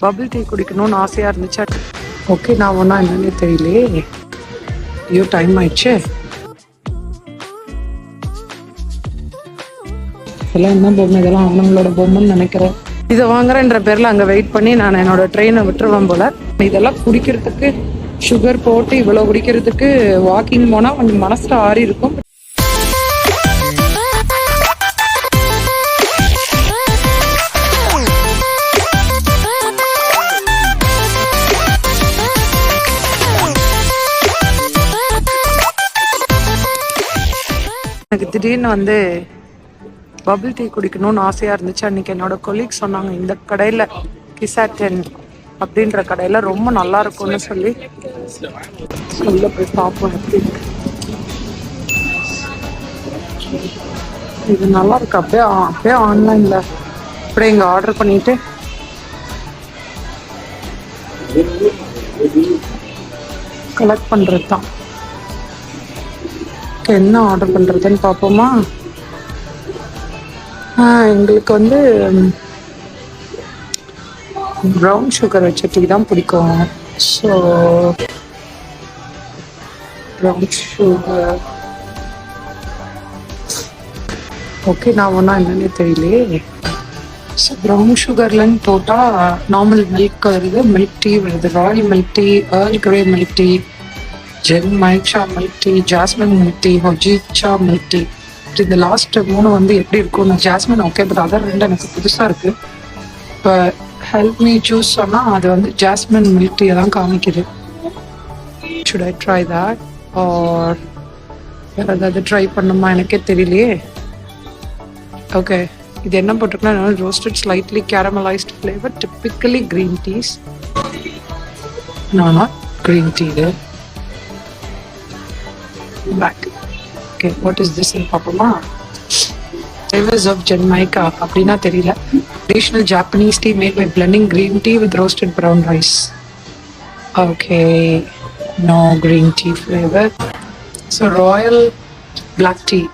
Bubble tea குடிக்கணும்னு ஆசையாக இருந்துச்சு. ஓகே, நான் ஒன்றா என்னன்னே தெரியலையே. ஐயோ, டைம் ஆயிடுச்சு. இதெல்லாம் என்ன பொம்மை? இதெல்லாம் அவங்களோட பொம்மைன்னு நினைக்கிறேன். இதை வாங்குறேன்ற பேரில் அங்கே வெயிட் பண்ணி நான் என்னோட ட்ரெயினை விட்டுருவேன் போல. இதெல்லாம் குடிக்கிறதுக்கு சுகர் போட்டு இவ்வளோ குடிக்கிறதுக்கு வாக்கிங் போனால் கொஞ்சம் மனசில் ஆறி இருக்கும். எனக்கு திடீர்னு வந்து பபிள் டீ குடிக்கணும்னு ஆசையாக இருந்துச்சு. அன்றைக்கி என்னோட கொலீக் சொன்னாங்க, இந்த கடையில் கிசாட்டன் அப்படின்ற கடையில் ரொம்ப நல்லா இருக்கும்னு சொல்லி சொல்ல போய் பார்ப்போம். எப்படி இது நல்லா இருக்கு. அப்படியே ஆன்லைனில் அப்படியே இங்கே ஆர்டர் பண்ணிட்டு கலெக்ட் பண்ணுறது தான். என்ன ஆர்டர் பண்ணுறதுன்னு பார்ப்போமா? எங்களுக்கு வந்து ப்ரௌன் சுகர் வச்ச டீ தான் பிடிக்கும். So brown sugar. ஓகே, நான் ஒன்றா என்னன்னே தெரியலையே. ஸோ ப்ரௌன் சுகர்லன்னு போட்டால் நார்மல் மில்க் வருது, மில்க் டீ வருது, royal milk tea, earl grey milk tea, genmaicha milk tea, jasmine milk tea, hojicha milk tea. இந்த லாஸ்ட் 3 வந்து எப்படி இருக்கும்? ஜாஸ்மின் ஓகே, பட் அதர் 2 எனக்கு புதுசாக இருக்குது. இப்போ ஹெல்ப் மீ சூஸ் சொன்னால் அது வந்து ஜாஸ்மின் மில்க் டீயை தான் காமிக்குது. Should I try that or வேறு ஏதாவது ட்ரை பண்ணுமா? எனக்கே தெரியலையே. ஓகே, இது என்ன போட்டிருக்குன்னா roasted slightly caramelized flavour typically green teas. நானா க்ரீன் டீ இது black. Okay, what is this in papama? Flavors of Jamaica அப்படினா தெரியல. Traditional Japanese tea made by blending green tea with roasted brown rice. Okay, no green tea flavor. So royal black tea,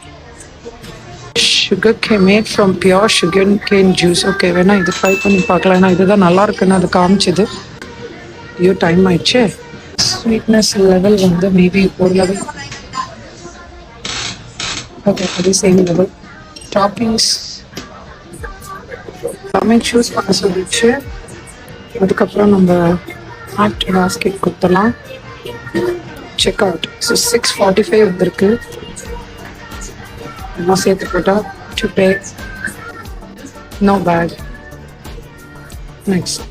sugar cane made from pure sugar cane juice. Okay, வேணா இது try பண்ணி பார்க்கலாம். ஏன்னா இதுதான் நல்லா இருக்குன்னு அது காமிச்சது. ஐயோ, டைம் ஆயிடுச்சு. ஸ்வீட்னஸ் லெவல் வந்து மேபி ஒரு லெவல். ஓகே, அது சேம் லெவல். டாப்பிங்ஸ் எல்லாமே சூஸ் பண்ண சொல்லிடுச்சு. அதுக்கப்புறம் நம்ம ஆட் பாஸ்கெட் கொடுத்தலாம். Check out. ஸோ 6:45 வந்திருக்கு. எல்லாம் சேர்த்து போட்டால் to pay. No bag. Next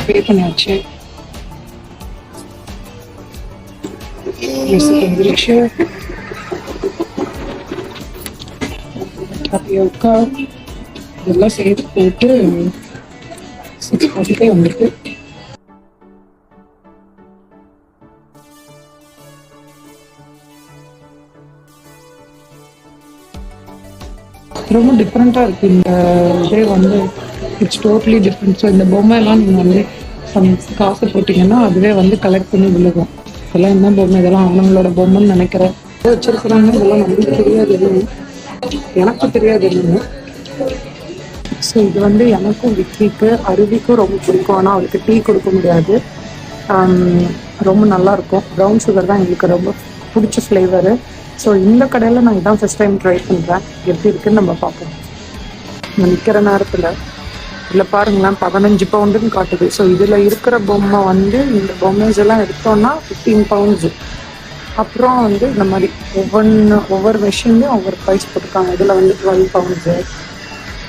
pay பண்ணியாச்சு. வந்துருச்சு. டபியோக்கா இதெல்லாம் சேர்த்து போட்டு 6:45 வந்துருக்கு. ரொம்ப டிஃப்ரெண்ட்டாக இருக்குது இந்த இதே வந்து. It's totally different. ஸோ இந்த பொம்மையெல்லாம் நீங்கள் வந்து காசு போட்டிங்கன்னா அதுவே வந்து கலெக்ட் பண்ணி விழுகும். இதெல்லாம் என்ன பொம்மை? இதெல்லாம் அவங்களோட பொம்மைன்னு நினைக்கிறேன். வச்சிருக்கிறாங்க. இதெல்லாம் நம்மளுக்கு தெரியாது, எதுவும் எனக்கு தெரியாது என்னன்னு. ஸோ இது வந்து எனக்கும் விக்கிக்கு அருவிக்கும் ரொம்ப பிடிக்கும். ஆனால் அவருக்கு டீ கொடுக்க முடியாது. ரொம்ப நல்லாயிருக்கும். ப்ரௌன் சுகர் தான் எங்களுக்கு ரொம்ப பிடிச்ச ஃப்ளேவரு. ஸோ இந்த கடையில் நான் இதான் ஃபஸ்ட் டைம் ட்ரை பண்ணுறேன். எப்படி இருக்குன்னு நம்ம பார்ப்போம். நான் நிற்கிற நேரத்தில் இதில் பாருங்களேன் 15 பவுண்டுன்னு காட்டுது. ஸோ இதில் இருக்கிற பொம்மை வந்து இந்த பொம்மைஸ் எல்லாம் எடுத்தோன்னா 15 பவுண்ட்ஸு. அப்புறம் வந்து இந்த மாதிரி ஒவ்வொரு மெஷின்லையும் ஒவ்வொரு ப்ரைஸ் போட்டிருக்காங்க. இதில் வந்து 12 பவுண்ட்ஸு.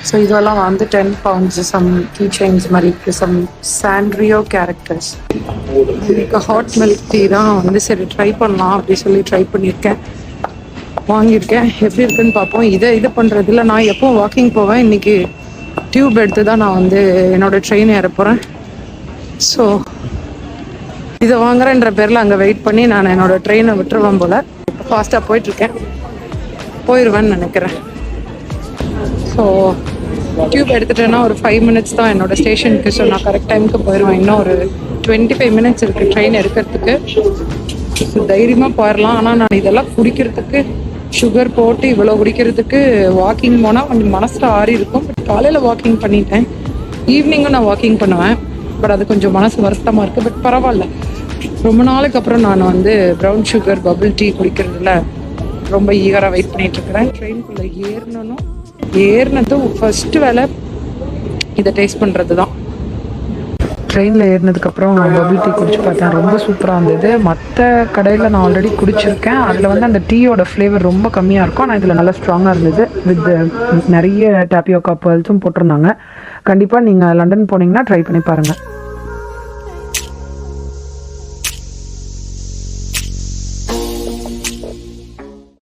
ஸோ இதெல்லாம் வந்து 10 பவுண்ட்ஸு. சம் கீ செயின்ஸ் மாதிரி இருக்குது. Some Sanrio characters. எனக்கு ஹாட் மில்க் டீ தான் வந்து சரி ட்ரை பண்ணலாம் அப்படி சொல்லி ட்ரை பண்ணியிருக்கேன், வாங்கியிருக்கேன். எப்படி இருக்குன்னு பார்ப்போம். இது பண்ணுறதில்ல. நான் எப்போவும் வாக்கிங் போவேன். இன்றைக்கி டியூப் எடுத்து தான் நான் வந்து என்னோடய ட்ரெயின் ஏற போகிறேன். ஸோ இதை வாங்குறேன்ற பேரில் அங்கே வெயிட் பண்ணி நான் என்னோடய ட்ரெயினை விட்டுருவேன் போல். இப்போ ஃபாஸ்ட்டாக போயிட்டுருக்கேன். போயிடுவேன்னு நினைக்கிறேன். ஸோ டியூப் எடுத்துட்டேன்னா ஒரு 5 மினிட்ஸ் தான் என்னோடய ஸ்டேஷனுக்கு. ஸோ நான் கரெக்ட் டைமுக்கு போயிடுவேன். இன்னும் ஒரு 25 மினிட்ஸ் இருக்குது ட்ரெயின் எடுக்கிறதுக்கு. தைரியமாக போயிடலாம். ஆனால் நான் இதெல்லாம் குடிக்கிறதுக்கு சுகர் போட்டு இவ்வளோ குடிக்கிறதுக்கு வாக்கிங் போனால் கொஞ்சம் மனசில் ஆறி இருக்கும். பட் காலையில் வாக்கிங் பண்ணிட்டேன். ஈவினிங்கும் நான் வாக்கிங் பண்ணுவேன். பட் அது கொஞ்சம் மனசு வருத்தமாக இருக்குது. பட் பரவாயில்ல, ரொம்ப நாளுக்கு அப்புறம் நான் வந்து ப்ரௌன் சுகர் பபிள் டீ குடிக்கிறதுல ரொம்ப ஈகராக வெயிட் பண்ணிட்டு இருக்கிறேன். ட்ரெயின்குள்ளே ஏறினதும் ஃபர்ஸ்ட் வேலை இதை டேஸ்ட் பண்ணுறது தான். ட்ரெயினில் ஏறினதுக்கப்புறம் பபிள் டீ குடிச்சு பார்த்தேன், ரொம்ப சூப்பராக இருந்தது. மற்ற கடையில் நான் ஆல்ரெடி குடிச்சிருக்கேன், அதில் வந்து அந்த டீயோட ஃப்ளேவர் ரொம்ப கம்மியாக இருக்கும். ஆனால் இதில் நல்லா ஸ்ட்ராங்காக இருந்தது. வித் நிறைய டாப்பியோக்கா பேர்ல்ஸும் போட்டிருந்தாங்க. கண்டிப்பாக நீங்கள் லண்டன் போனீங்கன்னா ட்ரை பண்ணி பாருங்கள்.